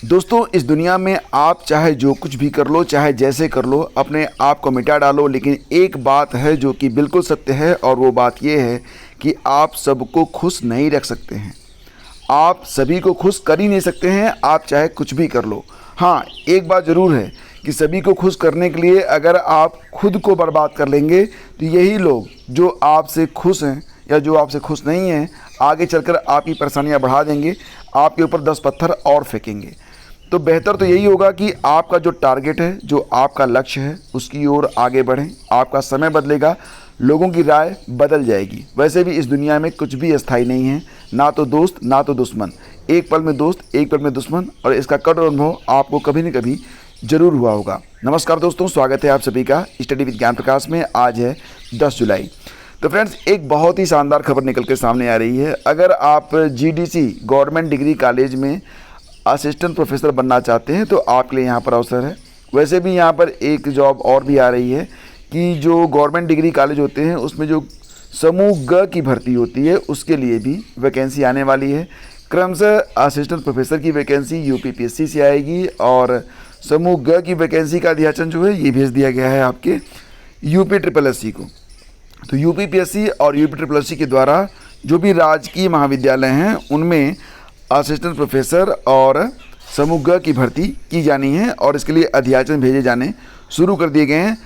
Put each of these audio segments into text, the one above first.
दोस्तों, इस दुनिया में आप चाहे जो कुछ भी कर लो, चाहे जैसे कर लो, अपने आप को मिटा डालो, लेकिन एक बात है जो कि बिल्कुल सत्य है और वो बात ये है कि आप सबको खुश नहीं रख सकते हैं। आप सभी को खुश कर ही नहीं सकते हैं, आप चाहे कुछ भी कर लो। हाँ, एक बात ज़रूर है कि सभी को खुश करने के लिए अगर आप खुद को बर्बाद कर लेंगे तो यही लोग जो आपसे खुश हैं या जो आपसे खुश नहीं हैं, आगे चलकर आपकी परेशानियां बढ़ा देंगे, आपके ऊपर 10 पत्थर और फेंकेंगे। तो बेहतर तो यही होगा कि आपका जो टारगेट है, जो आपका लक्ष्य है, उसकी ओर आगे बढ़ें। आपका समय बदलेगा, लोगों की राय बदल जाएगी। वैसे भी इस दुनिया में कुछ भी अस्थायी नहीं है, ना तो दोस्त ना तो दुश्मन। एक पल में दोस्त, एक पल में दुश्मन, और इसका कड़वा अनुभव आपको कभी न कभी जरूर हुआ होगा। नमस्कार दोस्तों, स्वागत है आप सभी का स्टडी विद ज्ञान प्रकाश में। आज है 10 जुलाई। तो फ्रेंड्स, एक बहुत ही शानदार खबर निकल के सामने आ रही है। अगर आप जीडीसी गवर्नमेंट डिग्री कॉलेज में असिस्टेंट प्रोफेसर बनना चाहते हैं तो आपके लिए यहाँ पर अवसर है। वैसे भी यहाँ पर एक जॉब और भी आ रही है कि जो गवर्नमेंट डिग्री कॉलेज होते हैं उसमें जो समूह ग की भर्ती होती है उसके लिए भी वैकेंसी आने वाली है। क्रमशः असिस्टेंट प्रोफेसर की वैकेंसी यूपीपीएससी से आएगी और समूह ग की वैकेंसी का अध्याचन जो है ये भेज दिया गया है आपके यूपीएससी को। तो यूपीपीएससी और यूपीएससी के द्वारा जो भी राजकीय महाविद्यालय हैं उनमें असिस्टेंट प्रोफेसर और समूह ग की भर्ती की जानी है और इसके लिए अध्याचन भेजे जाने शुरू कर दिए गए हैं।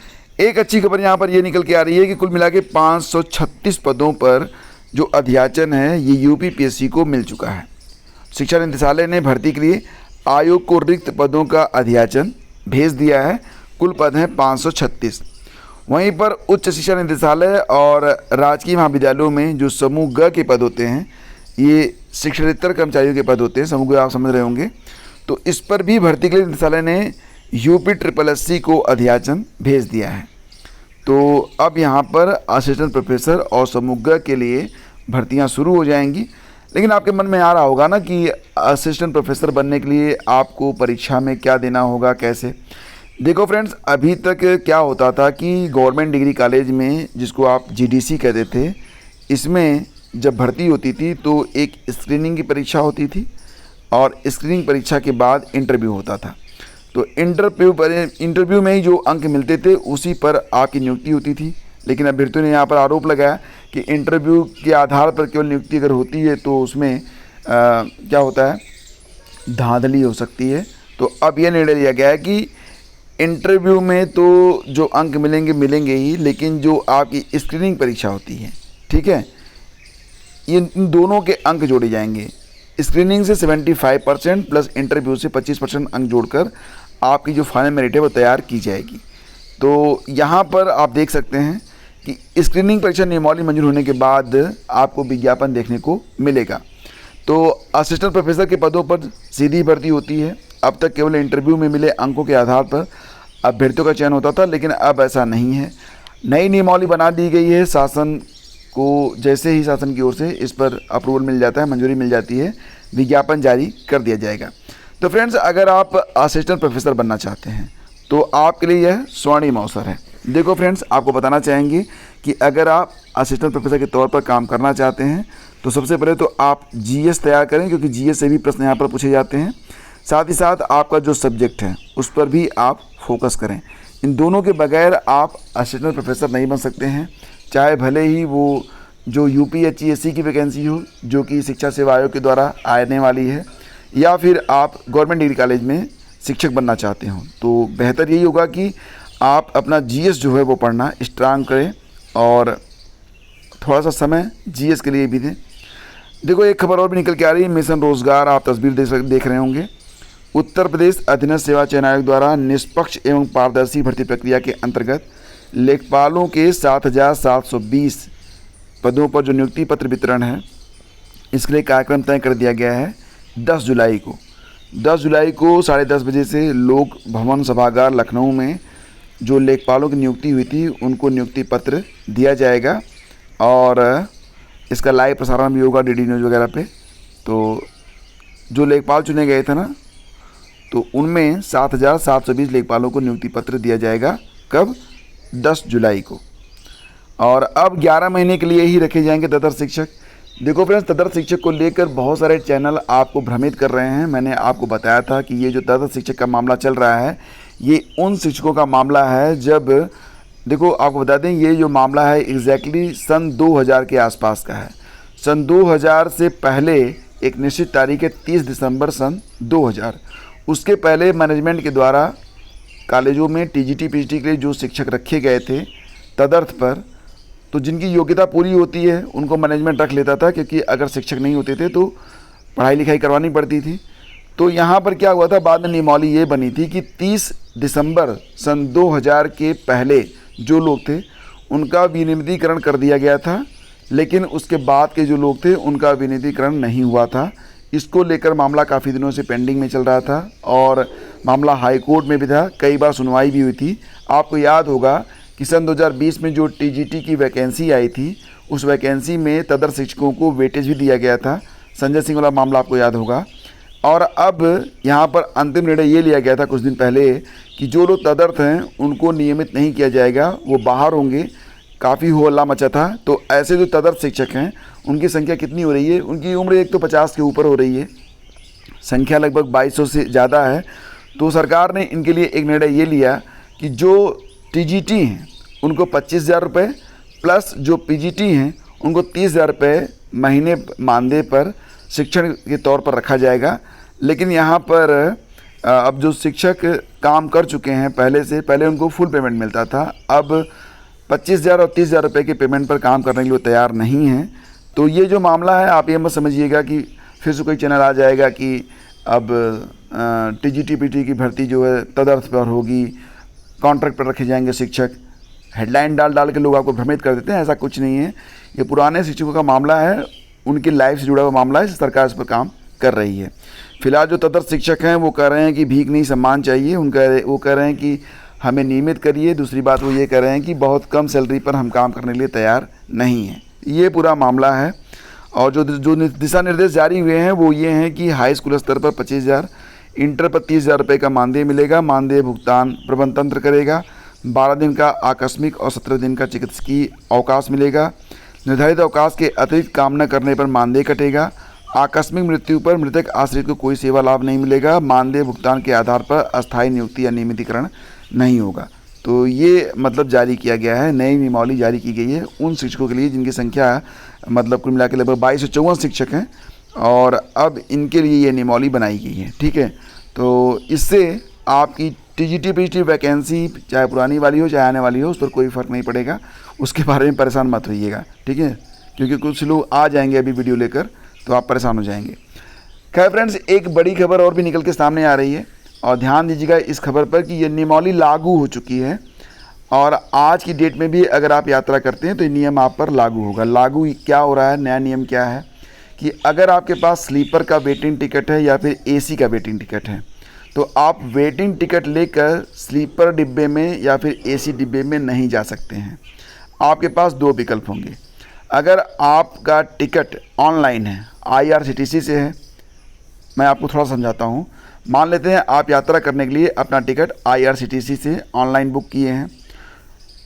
एक अच्छी खबर यहाँ पर ये निकल के आ रही है कि कुल मिला के 536 पदों पर जो अध्याचन है ये यूपीपीएससी को मिल चुका है। शिक्षा निदेशालय ने भर्ती के लिए आयोग को रिक्त पदों का अध्याचन भेज दिया है। कुल पद हैं 536। वहीं पर उच्च शिक्षा निदेशालय और राजकीय महाविद्यालयों में जो समूह ग के पद होते हैं ये शिक्षणेतर कर्मचारियों के पद होते हैं, समूह ग आप समझ रहे होंगे। तो इस पर भी भर्ती के लिए निदेशालय ने यूपीएससी को अध्याचन भेज दिया है। तो अब यहाँ पर असिस्टेंट प्रोफेसर और समूह ग के लिए भर्तियाँ शुरू हो जाएंगी। लेकिन आपके मन में आ रहा होगा ना कि असिस्टेंट प्रोफेसर बनने के लिए आपको परीक्षा में क्या देना होगा, कैसे। देखो फ्रेंड्स, अभी तक क्या होता था कि गवर्नमेंट डिग्री कॉलेज में, जिसको आप जीडीसी कहते थे, इसमें जब भर्ती होती थी तो एक स्क्रीनिंग की परीक्षा होती थी और स्क्रीनिंग परीक्षा के बाद इंटरव्यू होता था। तो इंटरव्यू में ही जो अंक मिलते थे उसी पर आपकी नियुक्ति होती थी। लेकिन अभ्यर्थियों ने यहाँ पर आरोप लगाया कि इंटरव्यू के आधार पर केवल नियुक्ति अगर होती है तो उसमें क्या होता है, धांधली हो सकती है। तो अब यह निर्णय लिया गया है कि इंटरव्यू में तो जो अंक मिलेंगे ही, लेकिन जो आपकी स्क्रीनिंग परीक्षा होती है, ठीक है, ये इन दोनों के अंक जोड़े जाएंगे। स्क्रीनिंग से 75% प्लस इंटरव्यू से 25% अंक जोड़कर आपकी जो फाइनल मेरिट है वो तैयार की जाएगी। तो यहाँ पर आप देख सकते हैं कि स्क्रीनिंग परीक्षा नियमावली मंजूर होने के बाद आपको विज्ञापन देखने को मिलेगा। तो असिस्टेंट प्रोफेसर के पदों पर सीधी भर्ती होती है। अब तक केवल इंटरव्यू में मिले अंकों के आधार पर अभ्यर्थियों का चयन होता था, लेकिन अब ऐसा नहीं है। नई नियमावली बना दी गई है। शासन को जैसे ही शासन की ओर से इस पर अप्रूवल मिल जाता है, मंजूरी मिल जाती है, विज्ञापन जारी कर दिया जाएगा। तो फ्रेंड्स, अगर आप असिस्टेंट प्रोफेसर बनना चाहते हैं तो आपके लिए यह स्वर्णिम अवसर है। देखो फ्रेंड्स, आपको बताना चाहेंगे कि अगर आप असिस्टेंट प्रोफेसर के तौर पर काम करना चाहते हैं तो सबसे पहले तो आप जीएस तैयार करें, क्योंकि जीएस से भी प्रश्न यहाँ पर पूछे जाते हैं। साथ ही साथ आपका जो सब्जेक्ट है उस पर भी आप फोकस करें। इन दोनों के बगैर आप असिस्टेंट प्रोफेसर नहीं बन सकते हैं, चाहे भले ही वो जो यूपीएससी की वैकेंसी हो जो कि शिक्षा सेवा आयोग के द्वारा आने वाली है, या फिर आप गवर्नमेंट डिग्री कॉलेज में शिक्षक बनना चाहते हो। तो बेहतर यही होगा कि आप अपना जीएस जो है वो पढ़ना स्ट्रांग करें और थोड़ा सा समय जीएस के लिए भी दें। देखो, एक खबर और भी निकल के आ रही है, मिशन रोजगार, आप तस्वीर देख रहे होंगे। उत्तर प्रदेश अधीनस्थ सेवा चयन आयोग द्वारा निष्पक्ष एवं पारदर्शी भर्ती प्रक्रिया के अंतर्गत लेखपालों के 7,720 पदों पर जो नियुक्ति पत्र वितरण है, इसके लिए कार्यक्रम तय कर दिया गया है 10 जुलाई को। 10 जुलाई को 10:30 बजे से लोक भवन सभागार लखनऊ में जो लेखपालों की नियुक्ति हुई थी उनको नियुक्ति पत्र दिया जाएगा और इसका लाइव प्रसारण भी होगा डीडी न्यूज़ वगैरह पे। तो जो लेखपाल चुने गए थे ना, तो उनमें 7,720 लेखपालों को नियुक्ति पत्र दिया जाएगा। कब? 10 जुलाई को। और अब 11 महीने के लिए ही रखे जाएंगे तदर्थ शिक्षक। देखो फ्रेंड्स, तदर्थ शिक्षक को लेकर बहुत सारे चैनल आपको भ्रमित कर रहे हैं। मैंने आपको बताया था कि ये जो तदर्थ शिक्षक का मामला चल रहा है, ये उन शिक्षकों का मामला है जब, देखो आपको बता दें, ये जो मामला है एग्जैक्टली सन 2000 के आसपास का है। सन 2000 से पहले एक निश्चित तारीख है 30 दिसंबर सन 2000। उसके पहले मैनेजमेंट के द्वारा कॉलेजों में टीजीटी पीजीटी के लिए जो शिक्षक रखे गए थे तदर्थ पर, तो जिनकी योग्यता पूरी होती है उनको मैनेजमेंट रख लेता था, क्योंकि अगर शिक्षक नहीं होते थे तो पढ़ाई लिखाई करवानी पड़ती थी। तो यहाँ पर क्या हुआ था, बाद में नियमावली ये बनी थी कि 30 दिसंबर सन 2000 के पहले जो लोग थे उनका विनियमितीकरण कर दिया गया था, लेकिन उसके बाद के जो लोग थे उनका विनियमितीकरण नहीं हुआ था। इसको लेकर मामला काफ़ी दिनों से पेंडिंग में चल रहा था और मामला हाई कोर्ट में भी था, कई बार सुनवाई भी हुई थी। आपको याद होगा कि सन 2020 में जो टीजीटी की वैकेंसी आई थी, उस वैकेंसी में तदर्थ शिक्षकों को वेटेज भी दिया गया था। संजय सिंह वाला मामला आपको याद होगा। और अब यहाँ पर अंतिम निर्णय ये लिया गया था कुछ दिन पहले कि जो लोग तदर्थ हैं उनको नियमित नहीं किया जाएगा, वो बाहर होंगे। काफ़ी हो हल्ला मचा था। तो ऐसे जो तदर्थ शिक्षक हैं उनकी संख्या कितनी हो रही है, उनकी उम्र एक तो 50 के ऊपर हो रही है, संख्या लगभग 2200 से ज़्यादा है। तो सरकार ने इनके लिए एक निर्णय ये लिया कि जो टीजीटी हैं उनको 25,000 रुपये प्लस जो पीजीटी हैं उनको 30,000 रुपये महीने मानदेय पर शिक्षण के तौर पर रखा जाएगा। लेकिन यहाँ पर अब जो शिक्षक काम कर चुके हैं पहले उनको फुल पेमेंट मिलता था, अब 25,000 और 30,000 रुपये के पेमेंट पर काम करने के लिए तैयार नहीं हैं। तो ये जो मामला है, आप ये मत समझिएगा कि फिर से कोई चैनल आ जाएगा कि अब टीजीटी पीटी की भर्ती जो है तदर्थ पर होगी, कॉन्ट्रैक्ट पर रखे जाएंगे शिक्षक। हेडलाइन डाल के लोग आपको भ्रमित कर देते हैं, ऐसा कुछ नहीं है। ये पुराने शिक्षकों का मामला है, उनकी लाइफ से जुड़ा हुआ मामला है, सरकार इस पर काम कर रही है। फिलहाल जो तदर्थ शिक्षक हैं वो कह रहे हैं कि भीख नहीं सम्मान चाहिए, वो कह रहे हैं कि हमें नियमित करिए। दूसरी बात वो ये कह रहे हैं कि बहुत कम सैलरी पर हम काम करने के लिए तैयार नहीं हैं। ये पूरा मामला है। और जो दिशा निर्देश जारी हुए हैं वो ये हैं कि हाई स्कूल स्तर पर 25,000, इंटर पर 30,000 रुपये का मानदेय मिलेगा। मानदेय भुगतान प्रबंध तंत्र करेगा। 12 दिन का आकस्मिक और 17 दिन का चिकित्सकीय अवकाश मिलेगा। निर्धारित अवकाश के अतिरिक्त काम न करने पर मानदेय कटेगा। आकस्मिक मृत्यु पर मृतक आश्रित को कोई सेवा लाभ नहीं मिलेगा। मानदेय भुगतान के आधार पर अस्थायी नियुक्ति या नियमितीकरण नहीं होगा। तो ये मतलब जारी किया गया है, नई नियमावली जारी की गई है उन शिक्षकों के लिए जिनकी संख्या मतलब कुल मिला के लगभग 2254 शिक्षक हैं, और अब इनके लिए ये नियमावली बनाई गई है। ठीक है, तो इससे आपकी टीजीटी पीजीटी वैकेंसी चाहे पुरानी वाली हो चाहे आने वाली हो, उस पर कोई फ़र्क नहीं पड़ेगा। उसके बारे में परेशान मत होइएगा, ठीक है, क्योंकि कुछ लोग आ जाएंगे अभी वीडियो लेकर तो आप परेशान हो जाएंगे। खैर फ्रेंड्स, एक बड़ी खबर और भी निकल के सामने आ रही है, और ध्यान दीजिएगा इस खबर पर कि ये नियमावली लागू हो चुकी है, और आज की डेट में भी अगर आप यात्रा करते हैं तो ये नियम आप पर लागू होगा। लागू क्या हो रहा है, नया नियम क्या है कि अगर आपके पास स्लीपर का वेटिंग टिकट है या फिर एसी का वेटिंग टिकट है, तो आप वेटिंग टिकट लेकर स्लीपर डिब्बे में या फिर एसी डिब्बे में नहीं जा सकते हैं। आपके पास दो विकल्प होंगे। अगर आपका टिकट ऑनलाइन है, IRCTC से है, मैं आपको थोड़ा समझाता हूँ। मान लेते हैं आप यात्रा करने के लिए अपना टिकट IRCTC से ऑनलाइन बुक किए हैं,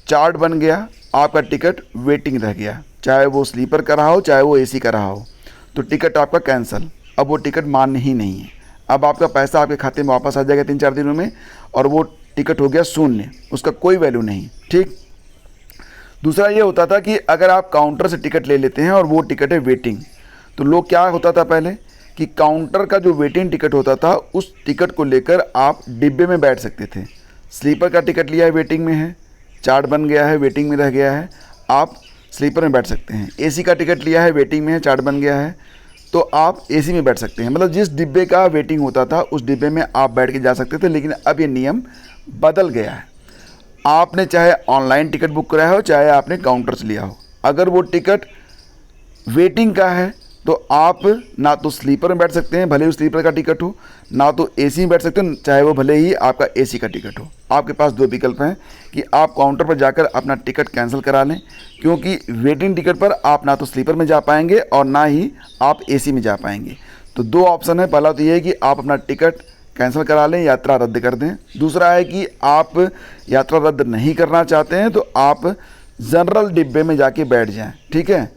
चार्ट बन गया, आपका टिकट वेटिंग रह गया, चाहे वो स्लीपर का रहा हो चाहे वो एसी का रहा हो, तो टिकट आपका कैंसिल। अब वो टिकट मान्य ही नहीं है। अब आपका पैसा आपके खाते में वापस आ जाएगा 3-4 दिनों में, और वो टिकट हो गया शून्य, उसका कोई वैल्यू नहीं। ठीक। दूसरा ये होता था कि अगर आप काउंटर से टिकट ले लेते हैं और वो टिकट है वेटिंग, तो लोग क्या होता था पहले कि काउंटर का जो वेटिंग टिकट होता था उस टिकट को लेकर आप डिब्बे में बैठ सकते थे। स्लीपर का टिकट लिया है, वेटिंग में है, चार्ट बन गया है, वेटिंग में रह गया है, आप स्लीपर में बैठ सकते हैं। एसी का टिकट लिया है, वेटिंग में है, चार्ट बन गया है, तो आप एसी में बैठ सकते हैं। मतलब जिस डिब्बे का वेटिंग होता था उस डिब्बे में आप बैठ के जा सकते थे। लेकिन अब ये नियम बदल गया है। आपने चाहे ऑनलाइन टिकट बुक कराया हो चाहे आपने काउंटर से लिया हो, अगर वो टिकट वेटिंग का है तो आप ना तो स्लीपर में बैठ सकते हैं भले ही स्लीपर का टिकट हो, ना तो एसी में बैठ सकते हैं चाहे वो भले ही आपका एसी का टिकट हो। आपके पास दो विकल्प हैं कि आप काउंटर पर जाकर अपना टिकट कैंसिल करा लें, क्योंकि वेटिंग टिकट पर आप ना तो स्लीपर में जा पाएंगे और ना ही आप एसी में जा पाएंगे। तो दो ऑप्शन है। पहला तो ये है कि आप अपना टिकट कैंसिल करा लें, यात्रा रद्द कर दें। दूसरा है कि आप यात्रा रद्द नहीं करना चाहते हैं तो आप जनरल डिब्बे में जाके बैठ जाएं। ठीक है,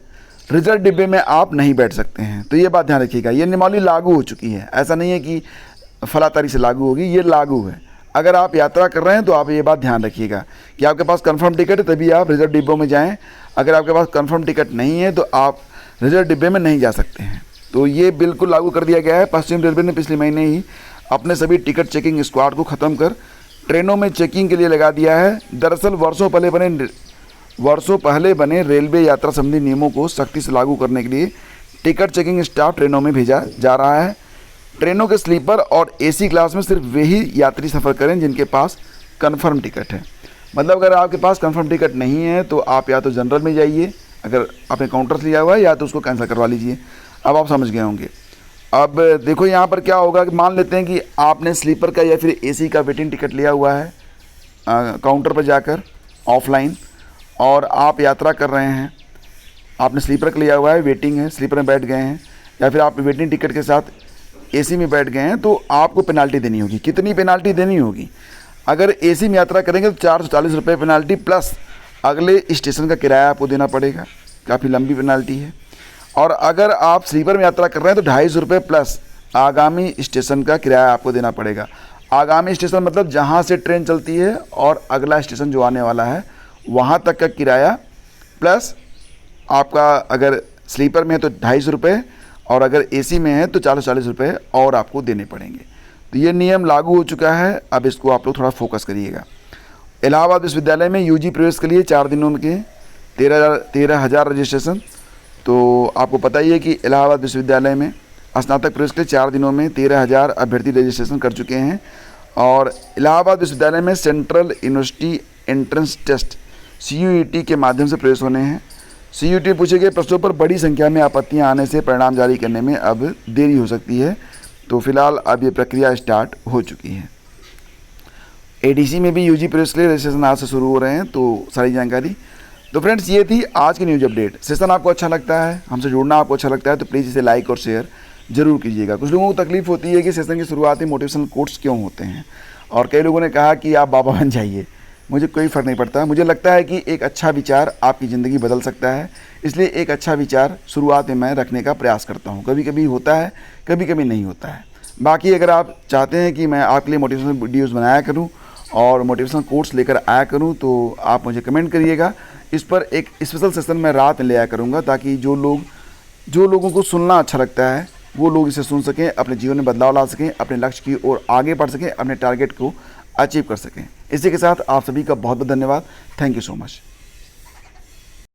रिजर्व डिब्बे में आप नहीं बैठ सकते हैं। तो ये बात ध्यान रखिएगा, ये नियमावली लागू हो चुकी है, ऐसा नहीं है कि फला तारीख से लागू होगी, ये लागू है। अगर आप यात्रा कर रहे हैं तो आप ये बात ध्यान रखिएगा कि आपके पास कंफर्म टिकट है तभी आप रिजर्व डिब्बों में जाएं। अगर आपके पास कंफर्म टिकट नहीं है तो आप रिजर्व डिब्बे में नहीं जा सकते हैं। तो ये बिल्कुल लागू कर दिया गया है। पश्चिम रेलवे ने पिछले महीने ही अपने सभी टिकट चेकिंग स्क्वाड को ख़त्म कर ट्रेनों में चेकिंग के लिए लगा दिया है। दरअसल वर्षों पहले बने रेलवे यात्रा संबंधी नियमों को सख्ती से लागू करने के लिए टिकट चेकिंग स्टाफ ट्रेनों में भेजा जा रहा है। ट्रेनों के स्लीपर और एसी क्लास में सिर्फ वही यात्री सफ़र करें जिनके पास कन्फर्म टिकट है। मतलब अगर आपके पास कन्फर्म टिकट नहीं है तो आप या तो जनरल में जाइए, अगर आपने काउंटर से लिया हुआ है, या तो उसको कैंसिल करवा लीजिए। अब आप समझ गए होंगे। अब देखो यहाँ पर क्या होगा कि मान लेते हैं कि आपने स्लीपर का या फिर एसी का वेटिंग टिकट लिया हुआ है काउंटर पर जाकर ऑफलाइन, और आप यात्रा कर रहे हैं, आपने स्लीपर का लिया हुआ है, वेटिंग है, स्लीपर में बैठ गए हैं, या फिर आप वेटिंग टिकट के साथ एसी में बैठ गए हैं, तो आपको पेनाल्टी देनी होगी। कितनी पेनाल्टी देनी होगी? अगर एसी में यात्रा करेंगे तो 440 रुपये पेनाल्टी प्लस अगले स्टेशन का किराया आपको देना पड़ेगा, काफ़ी लंबी पेनाल्टी है। और अगर आप स्लीपर में यात्रा कर रहे हैं तो 250 रुपये प्लस आगामी स्टेशन का किराया आपको देना पड़ेगा। आगामी स्टेशन मतलब जहाँ से ट्रेन चलती है और अगला स्टेशन जो आने वाला है वहाँ तक का किराया, प्लस आपका अगर स्लीपर में है तो 250 रुपये और अगर एसी में है तो 440 रुपये और आपको देने पड़ेंगे। तो ये नियम लागू हो चुका है। अब इसको आप लोग थोड़ा फोकस करिएगा। इलाहाबाद विश्वविद्यालय में यूजी प्रवेश के लिए 4 दिनों के 13,000 रजिस्ट्रेशन। तो आपको पता ही है कि इलाहाबाद विश्वविद्यालय में स्नातक प्रवेश के लिए 4 दिनों में 13,000 अभ्यर्थी रजिस्ट्रेशन कर चुके हैं। और इलाहाबाद विश्वविद्यालय में central university entrance test CUET के माध्यम से प्रवेश होने हैं। CUET में पूछे गए प्रश्नों पर बड़ी संख्या में आपत्तियां आने से परिणाम जारी करने में अब देरी हो सकती है। तो फिलहाल अब ये प्रक्रिया स्टार्ट हो चुकी है। ADC में भी यूजी प्रवेश के लिए रजिस्ट्रेशन आज से शुरू हो रहे हैं। तो सारी जानकारी। तो फ्रेंड्स, ये थी आज की न्यूज़ अपडेट। सेशन आपको अच्छा लगता है, हमसे जुड़ना आपको अच्छा लगता है तो प्लीज़ इसे लाइक और शेयर जरूर कीजिएगा। कुछ लोगों को तकलीफ होती है कि सेशन की शुरुआत में मोटिवेशनल कोट्स क्यों होते हैं, और कई लोगों ने कहा कि आप बाबा बन जाइए। मुझे कोई फ़र्क नहीं पड़ता। मुझे लगता है कि एक अच्छा विचार आपकी ज़िंदगी बदल सकता है, इसलिए एक अच्छा विचार शुरुआत में मैं रखने का प्रयास करता हूँ। कभी कभी होता है, कभी कभी नहीं होता है। बाकी अगर आप चाहते हैं कि मैं आपके लिए मोटिवेशनल वीडियोज़ बनाया करूँ और मोटिवेशनल कोट्स लेकर आया करूँ तो आप मुझे कमेंट करिएगा। इस पर एक स्पेशल सेशन मैं रात में ले आया करूँगा, ताकि जो लोगों को सुनना अच्छा लगता है वो लोग इसे सुन सकें, अपने जीवन में बदलाव ला सकें, अपने लक्ष्य की ओर आगे बढ़ सकें, अपने टारगेट को अचीव कर सकें। इसी के साथ आप सभी का बहुत बहुत धन्यवाद। Thank you so much.